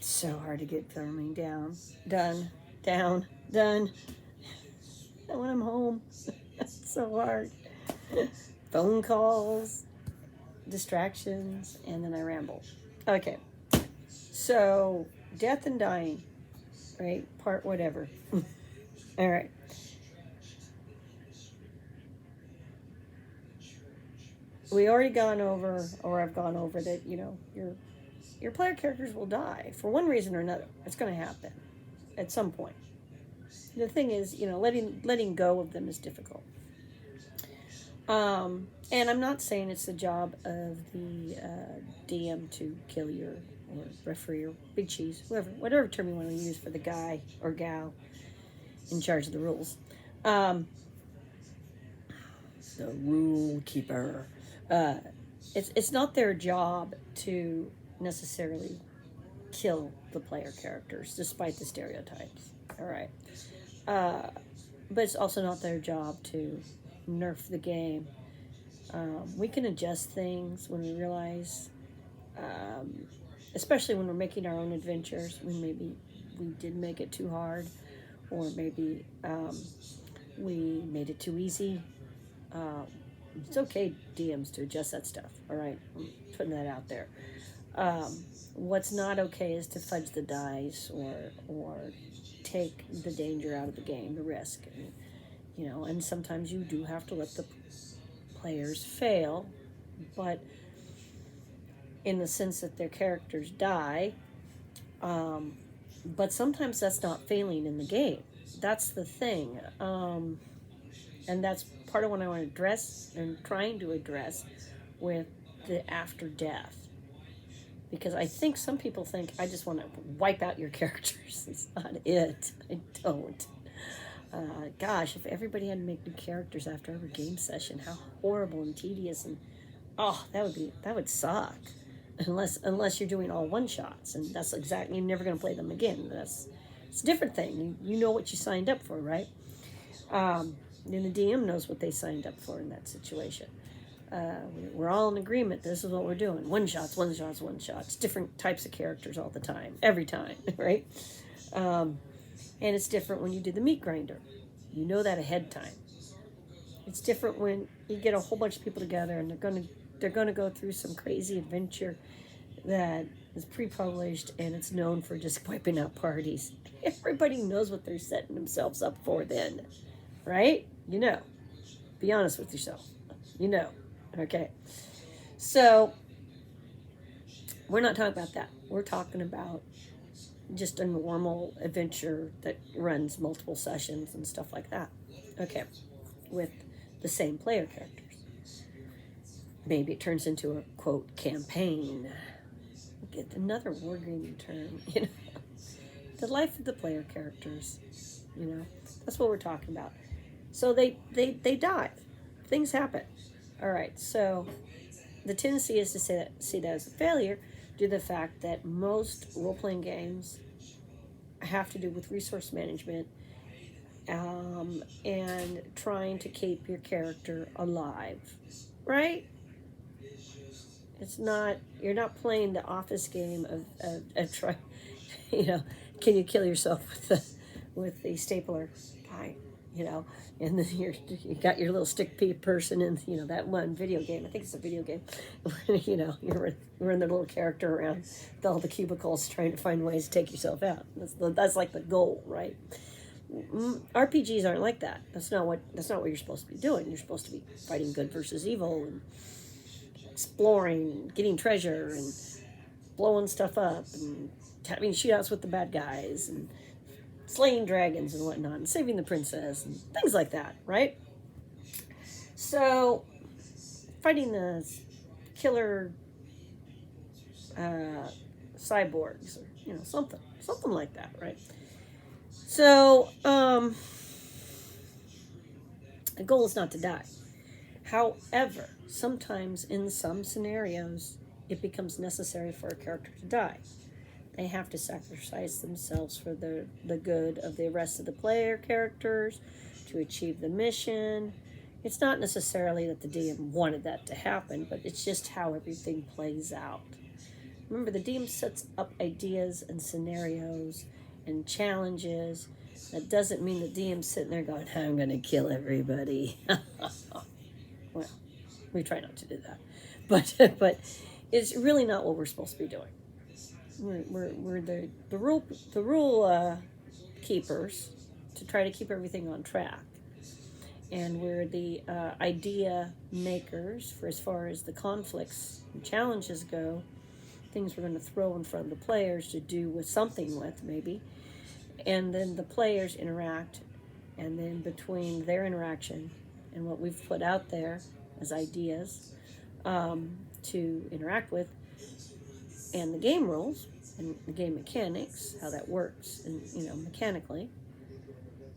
It's so hard to get filming done. And when I'm home, it's so hard. Phone calls, distractions, and then I ramble. Okay, so death and dying, right? Part whatever. All right. We already gone over, or I've gone over that. Your player characters will die for one reason or another. It's going to happen at some point. The thing is, letting go of them is difficult. And I'm not saying it's the job of the DM to kill your or referee or big cheese, whatever term you want to use for the guy or gal in charge of the rules. The rule keeper. It's not their job to necessarily kill the player characters, despite the stereotypes. All right. But it's also not their job to nerf the game. We can adjust things when we realize, especially when we're making our own adventures, when maybe we did make it too hard, or maybe we made it too easy. It's okay, DMs, to adjust that stuff. All right, I'm putting that out there. What's not okay is to fudge the dice or take the danger out of the game, the risk. And sometimes you do have to let the players fail, but in the sense that their characters die. But sometimes that's not failing in the game. That's the thing. And that's part of what I want to address and trying to address with the after death. Because I think some people think I just want to wipe out your characters. It's not it. I don't. Gosh, if everybody had to make new characters after every game session, how horrible and tedious, and that would suck. Unless you're doing all one shots, and that's exactly, you're never going to play them again. It's a different thing. You know what you signed up for, right? And the DM knows what they signed up for in that situation. We're all in agreement. This is what we're doing. One shots. Different types of characters all the time, every time, right? And it's different when you do the meat grinder. You know that ahead of time. It's different when you get a whole bunch of people together and they're gonna go through some crazy adventure that is pre-published and it's known for just wiping out parties. Everybody knows what they're setting themselves up for then, right? Be honest with yourself. Okay. So we're not talking about that. We're talking about just a normal adventure that runs multiple sessions and stuff like that. Okay. With the same player characters. Maybe it turns into a, quote, campaign. Get another wargaming term, The life of the player characters, That's what we're talking about. So they die. Things happen. All right, so the tendency is to see that as a failure due to the fact that most role-playing games have to do with resource management and trying to keep your character alive, right? It's not, you're not playing the office game of try, can you kill yourself with the stapler guy, and then you got your little stick person in, that one video game. I think it's a video game. You're in the little character around all the cubicles trying to find ways to take yourself out. That's like the goal, right? RPGs aren't like that. That's not what you're supposed to be doing. You're supposed to be fighting good versus evil and exploring and getting treasure and blowing stuff up and having shootouts with the bad guys and slaying dragons and whatnot and saving the princess and things like that, right? So fighting the killer cyborgs or something like that, right? So the goal is not to die. However, sometimes in some scenarios it becomes necessary for a character to die. They have to sacrifice themselves for the good of the rest of the player characters to achieve the mission. It's not necessarily that the DM wanted that to happen, but it's just how everything plays out. remember, the DM sets up ideas and scenarios and challenges. That doesn't mean the DM's sitting there going, I'm going to kill everybody. Well, we try not to do that. But it's really not what we're supposed to be doing. We're the rule keepers to try to keep everything on track. And we're the idea makers for as far as the conflicts and challenges go, things we're going to throw in front of the players to do with something with, maybe. And then the players interact, and then between their interaction and what we've put out there as ideas to interact with, and the game rules and the game mechanics, how that works, and mechanically,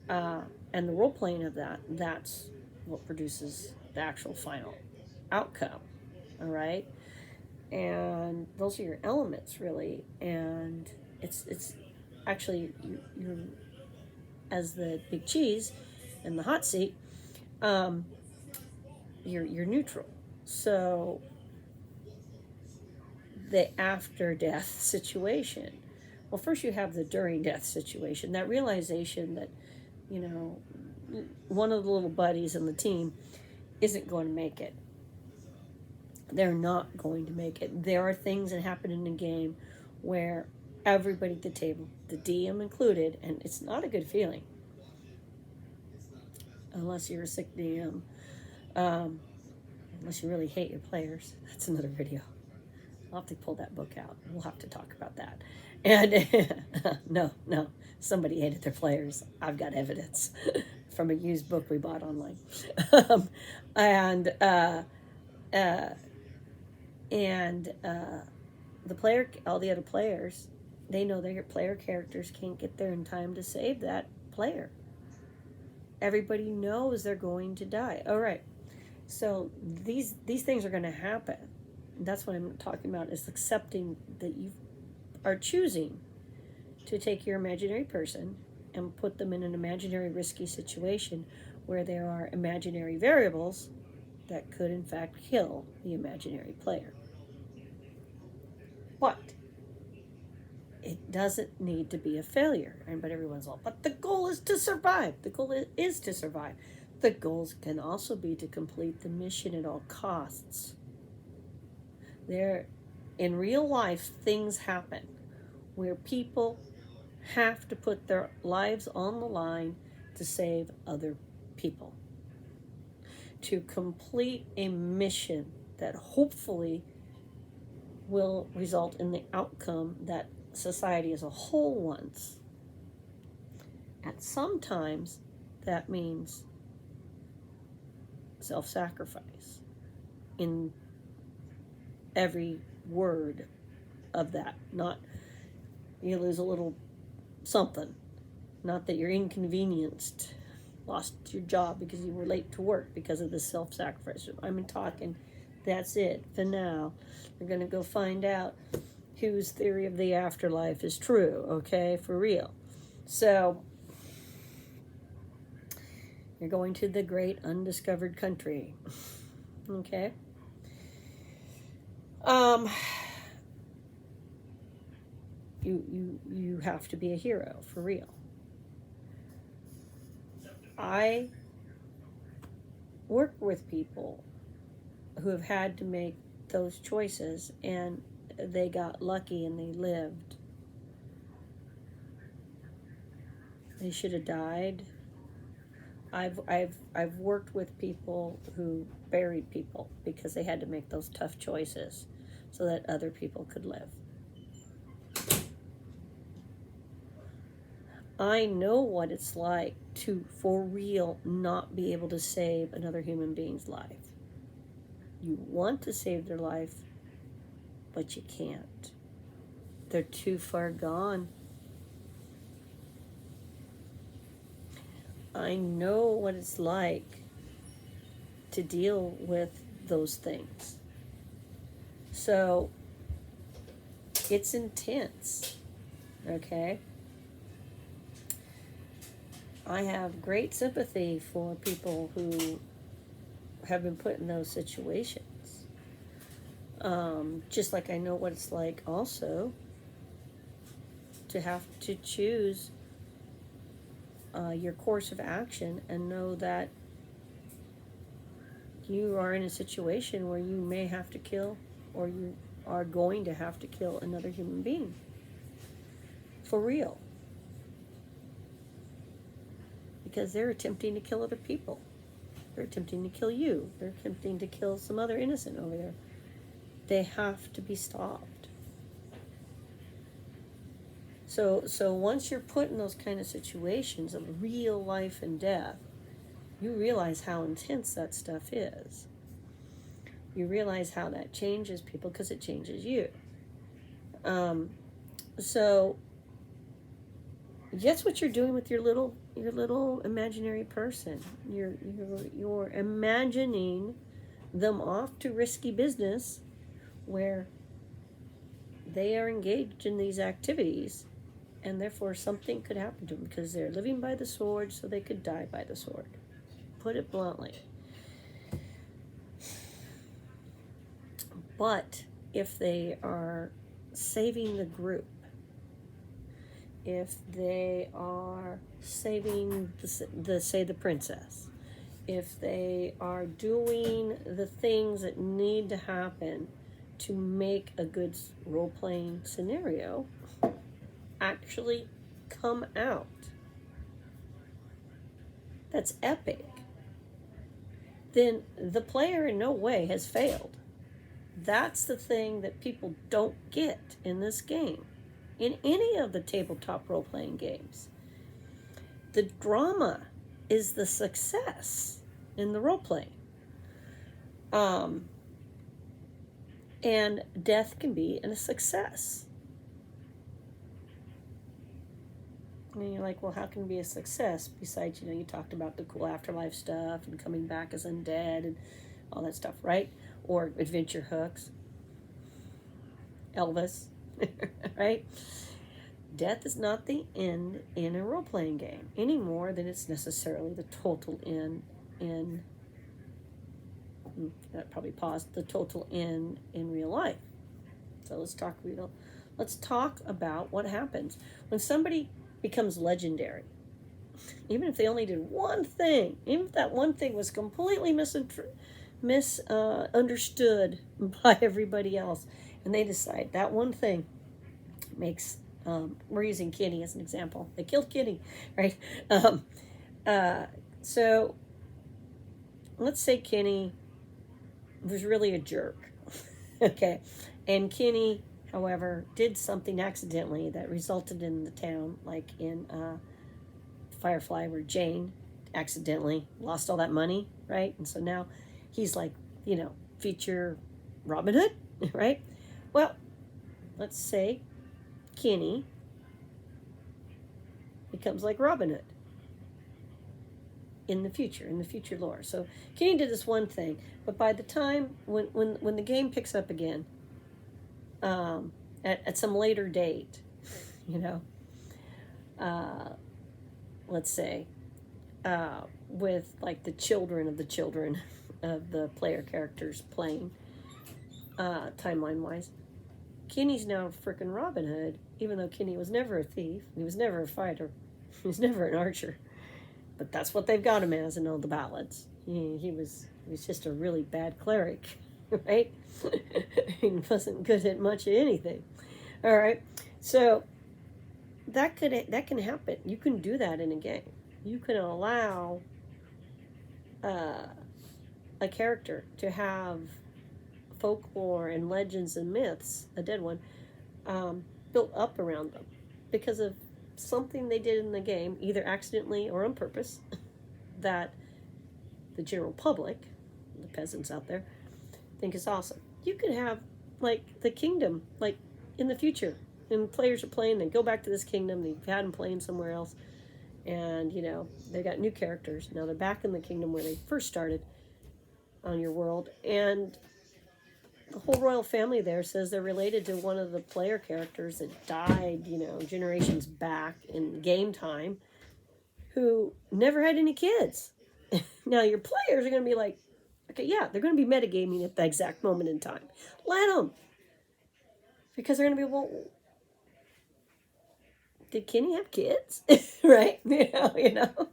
and the role playing of that's what produces the actual final outcome. All right, and those are your elements, really. And it's actually you're as the big cheese in the hot seat. You're neutral. So the after death situation. Well, first you have the during death situation. That realization that, one of the little buddies in the team isn't going to make it. They're not going to make it. There are things that happen in the game where everybody at the table, the DM included, and it's not a good feeling. Unless you're a sick DM. Unless you really hate your players. That's another video. I'll have to pull that book out. We'll have to talk about that. And no, somebody hated their players. I've got evidence from a used book we bought online. The player, all the other players, they know their player characters can't get there in time to save that player. Everybody knows they're going to die. All right. So these things are going to happen. That's what I'm talking about, is accepting that you are choosing to take your imaginary person and put them in an imaginary risky situation where there are imaginary variables that could in fact kill the imaginary player. But it doesn't need to be a failure. But everyone's all, but the goal is to survive. The goal is to survive. The goals can also be to complete the mission at all costs. In real life, things happen where people have to put their lives on the line to save other people, to complete a mission that hopefully will result in the outcome that society as a whole wants. And sometimes that means self-sacrifice in every word of that. Not you lose a little something, not that you're inconvenienced, lost your job because you were late to work because of the self-sacrifice. I'm talking, that's it for now. We're going to go find out whose theory of the afterlife is true, okay, for real. So you're going to the great undiscovered country, okay? You have to be a hero, for real. I work with people who have had to make those choices, and they got lucky and they lived. They should have died. I've worked with people who buried people because they had to make those tough choices so that other people could live. I know what it's like to, for real, not be able to save another human being's life. You want to save their life, but you can't. They're too far gone. I know what it's like to deal with those things. So it's intense, okay? I have great sympathy for people who have been put in those situations. Just like I know what it's like also to have to choose your course of action and know that you are in a situation where you may have to kill, or you are going to have to kill another human being. For real. Because they're attempting to kill other people. They're attempting to kill you. They're attempting to kill some other innocent over there. They have to be stopped. So once you're put in those kind of situations of real life and death, you realize how intense that stuff is. You realize how that changes people because it changes you. So guess what you're doing with your little imaginary person. You're imagining them off to risky business where they are engaged in these activities, and therefore something could happen to them because they're living by the sword, so they could die by the sword. Put it bluntly. But if they are saving the group, if they are saving the princess, if they are doing the things that need to happen to make a good role-playing scenario actually come out, that's epic, then the player in no way has failed. That's the thing that people don't get in this game, in any of the tabletop role-playing games. The drama is the success in the role-playing. And death can be a success. And you're like, well, how can it be a success? Besides, you talked about the cool afterlife stuff and coming back as undead and all that stuff, right? Or adventure hooks. Elvis, right? Death is not the end in a role-playing game any more than it's necessarily the total end in, that probably paused, the total end in real life. So let's talk about what happens when somebody becomes legendary. Even if they only did one thing, even if that one thing was completely misunderstood by everybody else, and they decide that one thing makes, we're using Kenny as an example. They killed Kenny, right? So let's say Kenny was really a jerk, okay? And Kenny, however, did something accidentally that resulted in the town, like in Firefly, where Jane accidentally lost all that money, right? And so now he's like, future Robin Hood, right? Well, let's say Kenny becomes like Robin Hood in the future lore. So Kenny did this one thing, but by the time when the game picks up again, at some later date, let's say, with like the children of the player characters playing, timeline wise, Kenny's now frickin' Robin Hood, even though Kenny was never a thief, he was never a fighter, he was never an archer. But that's what they've got him as in all the ballads. He was just a really bad cleric, right? He wasn't good at much of anything. All right, so that can happen. You can do that in a game. You can allow a character to have folklore and legends and myths, a dead one, built up around them because of something they did in the game, either accidentally or on purpose, that the general public, the peasants out there, think is awesome. You can have, like, the kingdom, like, in the future, and players are playing, they go back to this kingdom, they've had them playing somewhere else, and, they got new characters. Now they're back in the kingdom where they first started on your world, and the whole royal family there says they're related to one of the player characters that died, generations back in game time, who never had any kids. Now your players are going to be like, I Okay, yeah, they're going to be metagaming at the exact moment in time. Let them. Because they're going to be, well, did Kenny have kids? Right? You know.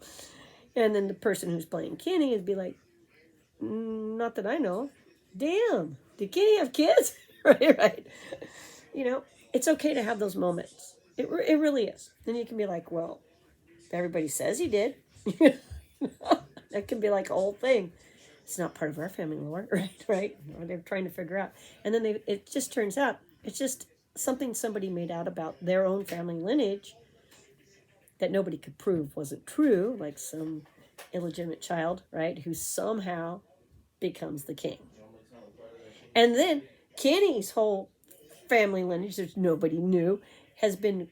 And then the person who's playing Kenny would be like, not that I know. Damn, did Kenny have kids? Right, right. You know, it's okay to have those moments. It really is. Then you can be like, well, everybody says he did. That can be like a whole thing. It's not part of our family lore, right? Right? Or they're trying to figure out. And then it just turns out it's just something somebody made out about their own family lineage that nobody could prove wasn't true, like some illegitimate child, right, who somehow becomes the king. And then Kenny's whole family lineage, which nobody knew, has been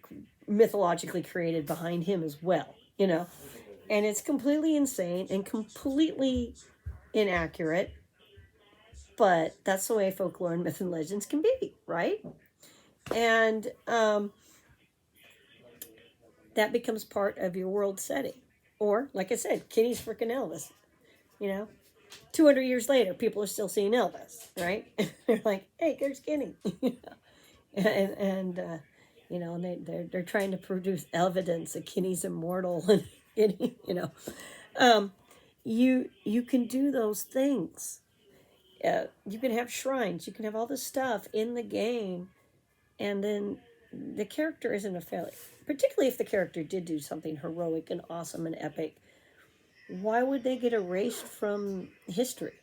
mythologically created behind him as well, you know. And it's completely insane and completely inaccurate, but that's the way folklore and myth and legends can be, right? And that becomes part of your world setting. Or, like I said, Kenny's freaking Elvis, you know. 200 years later, people are still seeing Elvis, right? They're like, hey, there's Kenny. and you know, and they're trying to produce evidence that Kenny's immortal. And, you know, you can do those things. You can have shrines. You can have all this stuff in the game. And then the character isn't a failure. Particularly if the character did do something heroic and awesome and epic. Why would they get erased from history?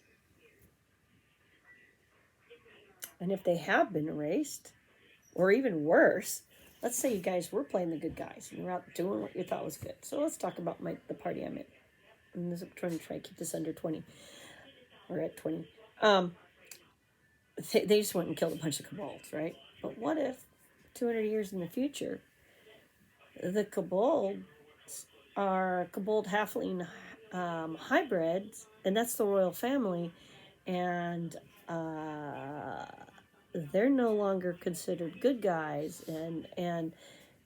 And if they have been erased, or even worse, let's say you guys were playing the good guys and you're out doing what you thought was good. So let's talk about the party I'm in. I'm trying to keep this under 20 or at 20. They just went and killed a bunch of kobolds, right? But what if 200 years in the future, the kobolds are kobold halfling hybrids, and that's the royal family, and they're no longer considered good guys and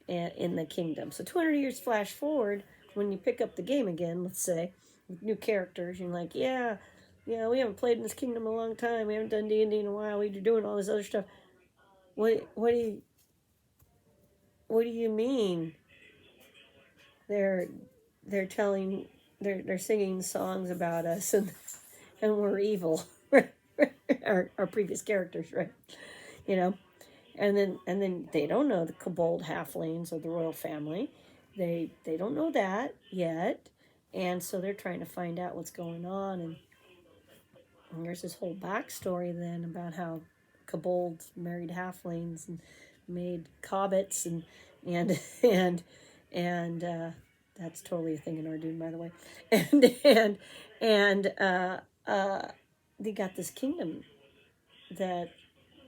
in the kingdom. So 200 years flash forward, when you pick up the game again, let's say, with new characters, you're like, yeah, we haven't played in this kingdom a long time. We haven't done D&D in a while. We're doing all this other stuff. What do you mean? They're telling they're singing songs about us and we're evil. our previous characters, right? You know, and then they don't know the kobold halflings or the royal family. They don't know that yet, and so they're trying to find out what's going on. And there's this whole backstory then about how kobolds married halflings and made cobbits and and that's totally a thing in our Dune, by the way. And they got this kingdom that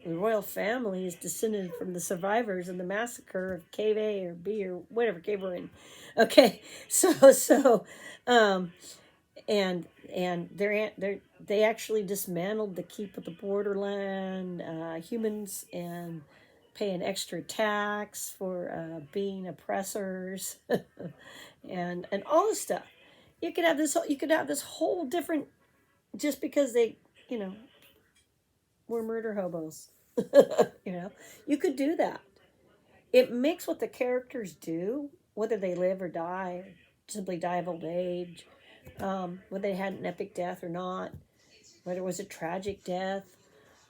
the royal family is descended from the survivors of the massacre of Cave A or B or whatever cave we're in. Okay, so and they actually dismantled the keep of the borderland humans and pay an extra tax for being oppressors and all this stuff. You could have this whole different, just because they were murder hobos. You could do that. It makes what the characters do, whether they live or die, or simply die of old age, whether they had an epic death or not, whether it was a tragic death,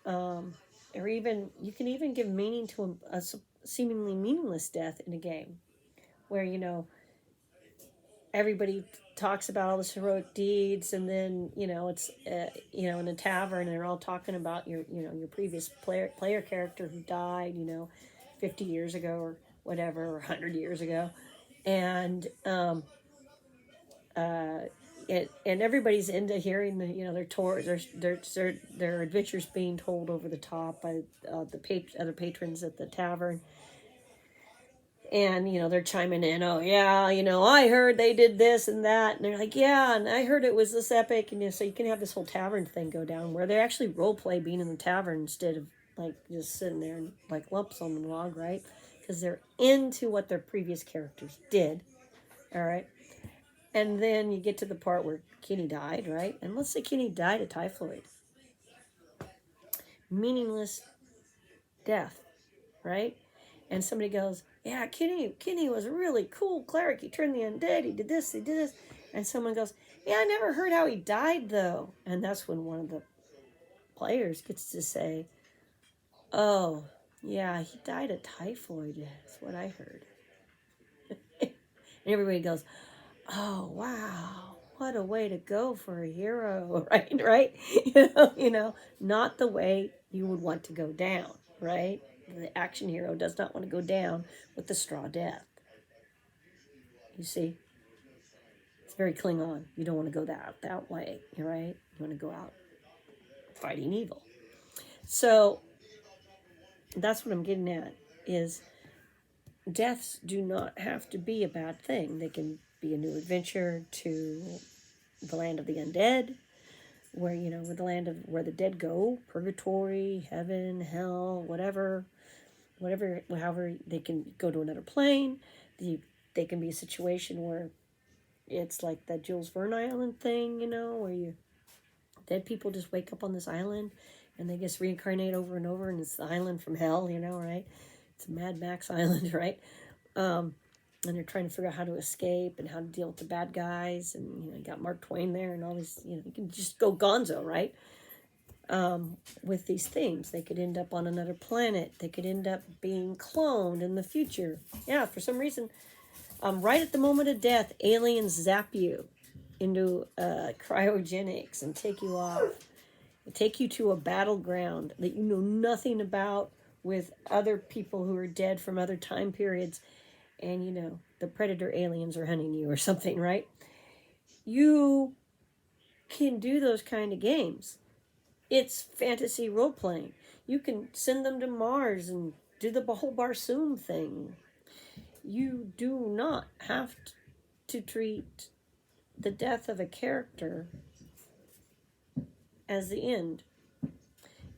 or even you can even give meaning to a seemingly meaningless death in a game, where everybody talks about all the heroic deeds, and then it's in a tavern, and they're all talking about your previous player character who died 50 years ago or whatever, or 100 years ago, and and everybody's into hearing their tours, their adventures being told over the top by the other patrons at the tavern. And they're chiming in, oh yeah, I heard they did this and that, and they're like, yeah, and I heard it was this epic. And so you can have this whole tavern thing go down, where they actually role play being in the tavern instead of like just sitting there and like lumps on the log, right? Because they're into what their previous characters did. All right. And then you get to the part where Kenny died, right? And let's say Kenny died of typhoid. Meaningless death, right? And somebody goes, yeah, Kenny was a really cool cleric. He turned the undead. He did this, he did this. And someone goes, yeah, I never heard how he died, though. And that's when one of the players gets to say, oh, yeah, he died of typhoid. That's what I heard. And everybody goes, oh, wow, what a way to go for a hero, right? Right? Not the way you would want to go down, right? The action hero does not want to go down with the straw death. You see? It's very Klingon. You don't want to go that way, right? You want to go out fighting evil. So that's what I'm getting at is deaths do not have to be a bad thing. They can be a new adventure to the land of the undead, where, with the land of where the dead go, purgatory, heaven, hell, whatever, however, they can go to another plane. They can be a situation where it's like that Jules Verne Island thing, where dead people just wake up on this island and they just reincarnate over and over, and it's the island from hell, right? It's a Mad Max island, right? And they're trying to figure out how to escape and how to deal with the bad guys. And, you got Mark Twain there and all these, you can just go gonzo, right? With these themes. They could end up on another planet. They could end up being cloned in the future. Yeah, for some reason, right at the moment of death, aliens zap you into cryogenics and take you off. Take you to a battleground that you know nothing about with other people who are dead from other time periods. And, the predator aliens are hunting you or something, right? You can do those kind of games. It's fantasy role-playing. You can send them to Mars and do the whole Barsoom thing. You do not have to treat the death of a character as the end.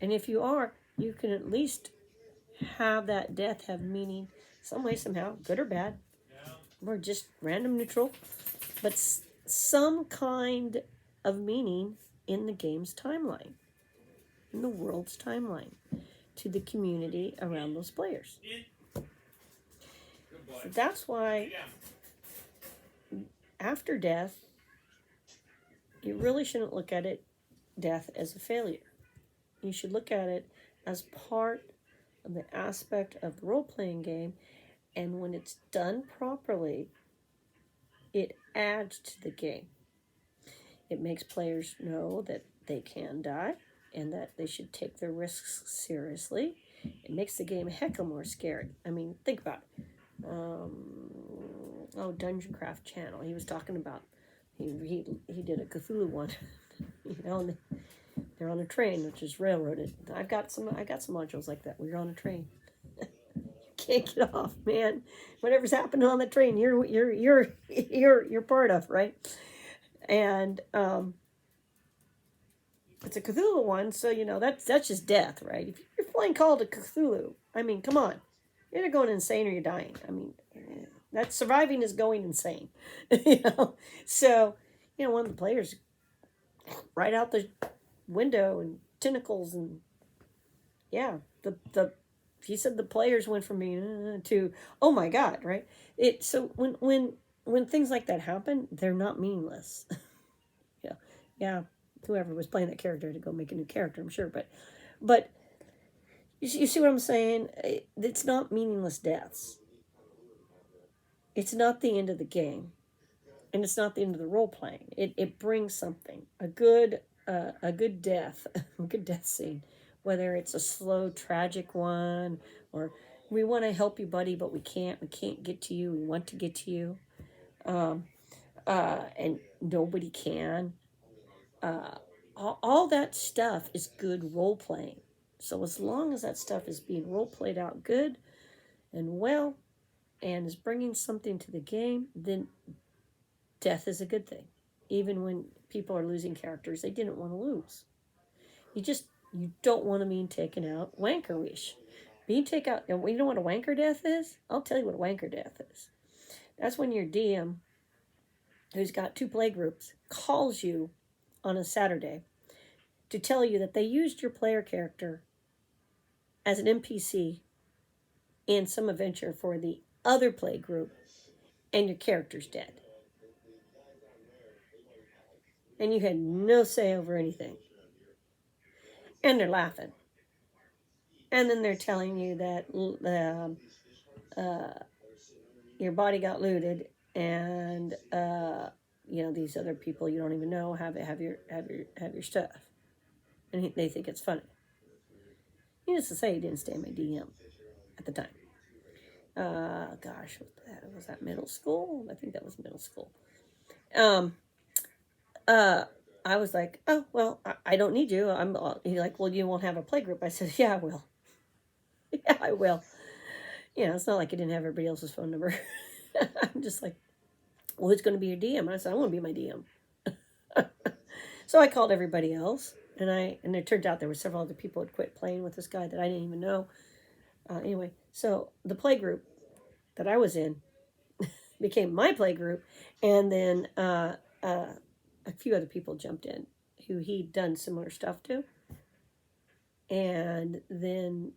And if you are, you can at least have that death have meaning some way, somehow, good or bad, or just random neutral, but some kind of meaning in the game's timeline, in the world's timeline, to the community around those players. So that's why after death, you really shouldn't look at death as a failure. You should look at it as part of the aspect of the role-playing game, and when it's done properly, it adds to the game. It makes players know that they can die and that they should take their risks seriously. It makes the game a heck of more scary. I mean, think about it. Dungeon Craft Channel. He was talking about he did a Cthulhu one. And they're on a train, which is railroaded. I got some modules like that. We're on a train. You can't get off, man. Whatever's happening on the train, you're part of, right? And it's a Cthulhu one, so that's just death, right? If you're playing Call of Cthulhu, I mean, come on, you're either going insane or you're dying. I mean, that surviving is going insane, So, one of the players right out the window and tentacles and he said the players went from being to oh my god, right? So when things like that happen, they're not meaningless. yeah, whoever was playing that character to go make a new character, I'm sure, but you see what I'm saying? It's not meaningless deaths. It's not the end of the game, and it's not the end of the role playing. It brings something, a good death, a good death scene, whether it's a slow, tragic one, or we want to help you, buddy, but we can't get to you. We want to get to you, and nobody can. All that stuff is good role playing. So as long as that stuff is being role played out good and well, and is bringing something to the game, then death is a good thing. Even when people are losing characters they didn't want to lose. You don't want to be taken out wanker-ish. Being taken out, and you know what a wanker death is? I'll tell you what a wanker death is. That's when your DM who's got 2 play groups, calls you on a Saturday to tell you that they used your player character as an NPC in some adventure for the other play group, and your character's dead. And you had no say over anything. And they're laughing. And then they're telling you that your body got looted, and these other people you don't even know have your stuff, and they think it's funny. Needless to say, he didn't stay my DM at the time. Gosh, was that middle school? I think that was middle school. I was like, oh well, I don't need you. He's like, well, you won't have a play group. I said, yeah, I will. Yeah, I will. It's not like I didn't have everybody else's phone number. I'm just like, well, who's going to be your DM? I said, I want to be my DM. So I called everybody else, and it turned out there were several other people who had quit playing with this guy that I didn't even know. Anyway, so the play group that I was in became my play group, and then a few other people jumped in who he'd done similar stuff to. And then,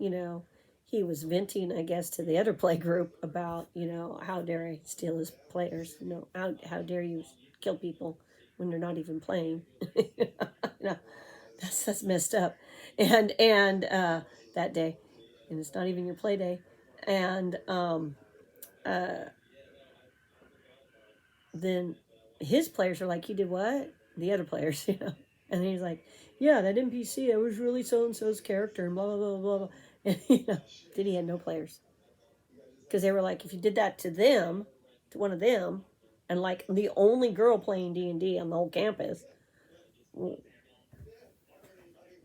he was venting, I guess, to the other play group about, how dare I steal his players? How dare you kill people when they're not even playing? That's messed up. And that day, and it's not even your play day. And then his players are like, you did what? The other players, And he's like, yeah, that NPC, that was really so-and-so's character, and blah, blah, blah, blah, blah. And, then he had no players. Because they were like, if you did that to them, to one of them, and like the only girl playing D&D on the whole campus,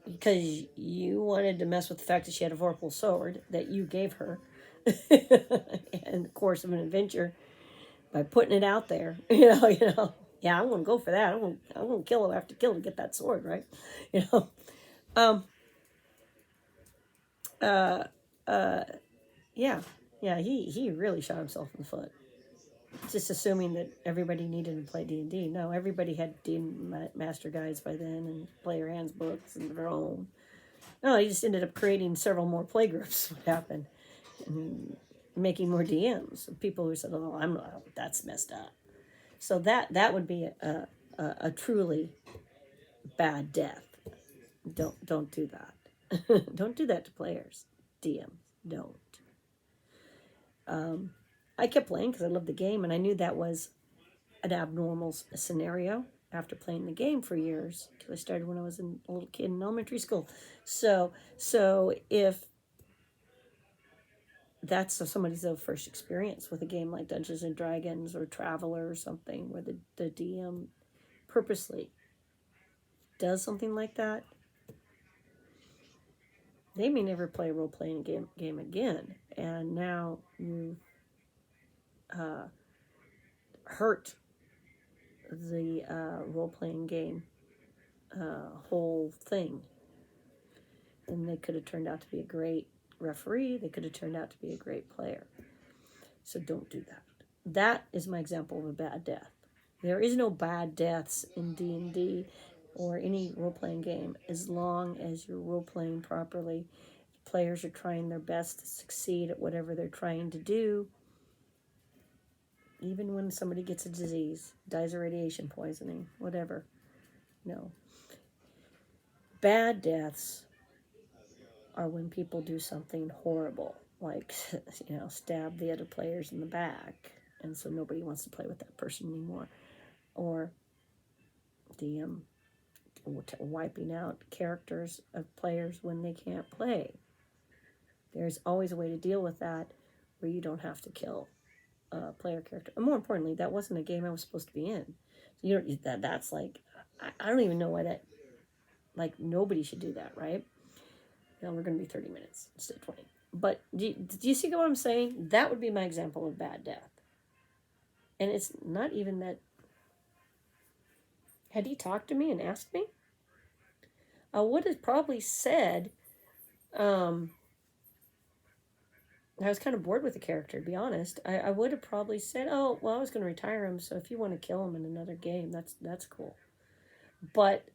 because you wanted to mess with the fact that she had a vorpal sword that you gave her in the course of an adventure by putting it out there, yeah, I want to go for that. I want to kill her. I have to kill her to get that sword, right? Yeah, he really shot himself in the foot. Just assuming that everybody needed to play D&D. No, everybody had master guides by then and player handbooks and their own. No, he just ended up creating several more play groups. What happened? And making more DMs. People who said, "Oh, that's messed up." So that would be a truly bad death. Don't do that. Don't do that to players. DMs, don't. I kept playing because I loved the game, and I knew that was an abnormal scenario after playing the game for years, because I started when I was a little kid in elementary school. So if that's somebody's first experience with a game like Dungeons and Dragons or Traveler or something, where the DM purposely does something like that, they may never play a role-playing game again. And now you hurt the role-playing game whole thing. And they could have turned out to be a great referee. They could have turned out to be a great player. So don't do that. That is my example of a bad death. There is no bad deaths in D&D or any role-playing game as long as you're role-playing properly. Players are trying their best to succeed at whatever they're trying to do. Even when somebody gets a disease, dies of radiation poisoning, whatever. No. Bad deaths are when people do something horrible, like, stab the other players in the back, and so nobody wants to play with that person anymore. Or DM wiping out characters of players when they can't play. There's always a way to deal with that where you don't have to kill a player character. And more importantly, that wasn't a game I was supposed to be in. So that's like, I don't even know why that, like, nobody should do that, right? We're going to be 30 minutes instead of 20. But do you see what I'm saying? That would be my example of bad death. And it's not even that. Had he talked to me and asked me, I would have probably said, I was kind of bored with the character, to be honest. I would have probably said, "Oh, well, I was going to retire him, so if you want to kill him in another game, that's cool." But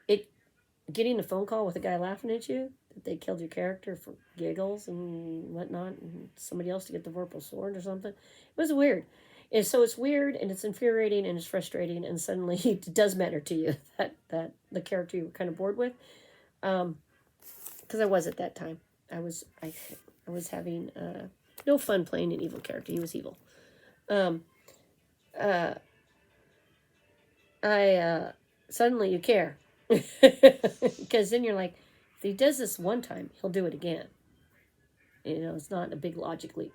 it getting a phone call with a guy laughing at you that they killed your character for giggles and whatnot, and somebody else to get the Vorpal sword or something, it was weird. And so it's weird and it's infuriating and it's frustrating, and suddenly it does matter to you that the character you were kind of bored with, because I was at that time. I was having no fun playing an evil character. He was evil. Um, uh, I Suddenly you care, because then you're like, if he does this one time, he'll do it again. You know, it's not a big logic leap.